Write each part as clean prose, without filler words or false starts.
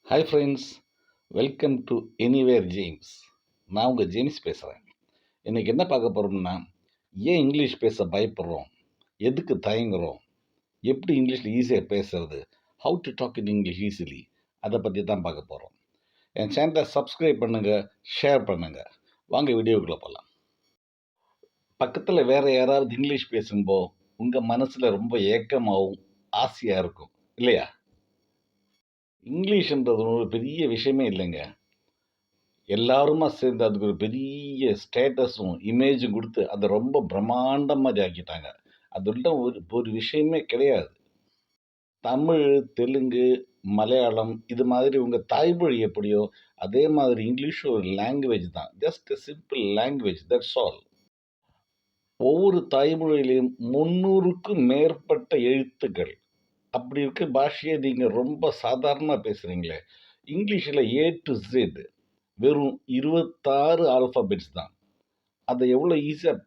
Hi friends, welcome to anywhere James. நான் உங்கள் James பேசுகிறேன். இன்றைக்கி என்ன பார்க்க போகிறோம்னா, ஏன் இங்கிலீஷ் பேச பயப்படுறோம், எதுக்கு தயங்குறோம், எப்படி இங்கிலீஷில் ஈஸியாக பேசுறது, how to talk in English easily, அதை பற்றி தான் பார்க்க போகிறோம். என் சேனலை சப்ஸ்கிரைப் பண்ணுங்கள், ஷேர் பண்ணுங்கள். வாங்க வீடியோக்குள்ளே போகலாம். பக்கத்தில் வேறு யாராவது இங்கிலீஷ் பேசும்போது உங்கள் மனசில் ரொம்ப ஏக்கமாகவும் ஆசையாக இருக்கும் இல்லையா? இங்கிலீஷ்ன்றது ஒரு பெரிய விஷயமே இல்லைங்க. எல்லாருமா சேர்ந்து அதுக்கு ஒரு பெரிய ஸ்டேட்டஸும் இமேஜும் கொடுத்து அதை ரொம்ப பிரம்மாண்டமாக ஆக்கிட்டாங்க. அதுள்ள ஒரு ஒரு விஷயமே கிடையாது. தமிழ், தெலுங்கு, மலையாளம் இது மாதிரி உங்கள் தாய்மொழி எப்படியோ அதே மாதிரி இங்கிலீஷும் ஒரு லாங்குவேஜ் தான். Just a simple language, that's all. ஒவ்வொரு தாய்மொழியிலையும் 300க்கும் மேற்பட்ட எழுத்துக்கள். அப்படி இருக்க பாஷையை நீங்கள் ரொம்ப சாதாரணமாக பேசுகிறீங்களே. இங்கிலீஷில் ஏ டு Z வெறும் 26 ஆல்ஃபாபெட்ஸ் தான். அதை எவ்வளோ ஈஸியாக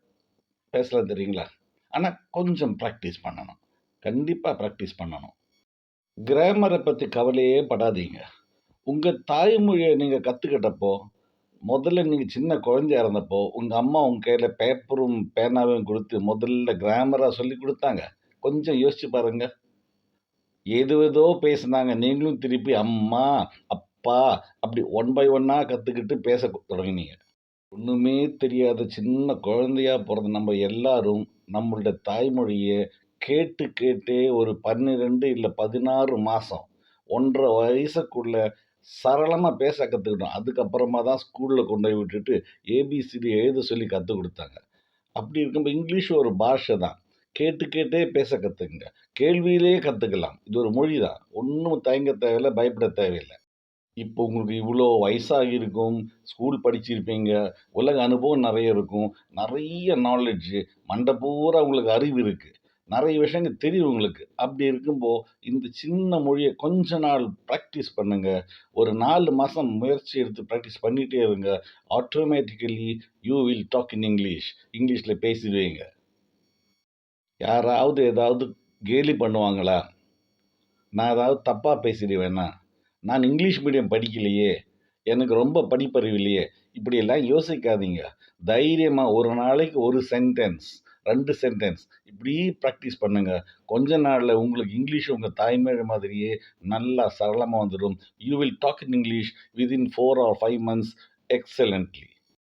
பேசலாம் தெரியுங்களா? ஆனால் கொஞ்சம் ப்ராக்டிஸ் பண்ணணும். கண்டிப்பாக ப்ராக்டிஸ் பண்ணணும். கிராமரை பற்றி கவலையே படாதீங்க. உங்கள் தாய்மொழியை நீங்கள் கற்றுக்கிட்டப்போ, முதல்ல நீங்கள் சின்ன குழந்தையா இருந்தப்போ, உங்கள் அம்மா உங்கள் கையில் பேப்பரும் பேனாவையும் கொடுத்து முதல்ல கிராமராக சொல்லி கொடுத்தாங்க. கொஞ்சம் யோசிச்சு பாருங்க. ஏதோ பேசுனாங்க. நீங்களும் திருப்பி அம்மா, அப்பா அப்படி ஒன் பை ஒன்னாக கற்றுக்கிட்டு பேச தொடங்கினீங்க. ஒன்றுமே தெரியாத சின்ன குழந்தையா பிறந்த நம்ம எல்லாரும் நம்மளோட தாய்மொழியை கேட்டு கேட்டே ஒரு 12 இல்லை 16 மாதம் 1.5 வயசுக்குள்ள சரளமாக பேச கற்றுக்கிட்டோம். அதுக்கப்புறமா தான் ஸ்கூலில் கொண்டு போய் விட்டுட்டு ஏபிசிடி எழுத சொல்லி கற்றுக் கொடுத்தாங்க. அப்படி இருக்கும்போது இங்கிலீஷ் ஒரு பாஷை தான். கேட்டு கேட்டே பேச கற்றுக்குங்க. கேள்வியிலேயே கற்றுக்கலாம். இது ஒரு மொழி தான். ஒன்றும் தயங்க தேவையில்லை, பயப்பட தேவையில்லை. இப்போ உங்களுக்கு இவ்வளோ வயசாகி இருக்கும், ஸ்கூல் படிச்சிருப்பீங்க, உலக அனுபவம் நிறைய இருக்கும், நிறைய நாலேட்ஜு, மண்டை பூரா உங்களுக்கு அறிவு இருக்குது, நிறைய விஷயங்கள் தெரியும் உங்களுக்கு. அப்படி இருக்கும்போது இந்த சின்ன மொழியை கொஞ்ச நாள் ப்ராக்டிஸ் பண்ணுங்க. ஒரு 4 மாதம் முயற்சி எடுத்து ப்ராக்டிஸ் பண்ணிகிட்டே இருங்க. Automatically you will talk in English. இங்கிலீஷில் பேசிடுவீங்க. யாராவது ஏதாவது கேலி பண்ணுவாங்களா? நான் ஏதாவது தப்பாக பேசிடுவேன்னா? நான் இங்கிலீஷ் மீடியம் படிக்கலையே, எனக்கு ரொம்ப படிப்பறிவு இல்லையே, இப்படியெல்லாம் யோசிக்காதீங்க. தைரியமாக ஒரு நாளைக்கு ஒரு சென்டென்ஸ், 2 சென்டென்ஸ் இப்படி ப்ராக்டிஸ் பண்ணுங்க. கொஞ்ச நாளில் உங்களுக்கு இங்கிலீஷ் உங்கள் தாய்மொழி மாதிரியே நல்லா சரளமாக வந்துடும். You will talk in English within 4 or 5 months excellently.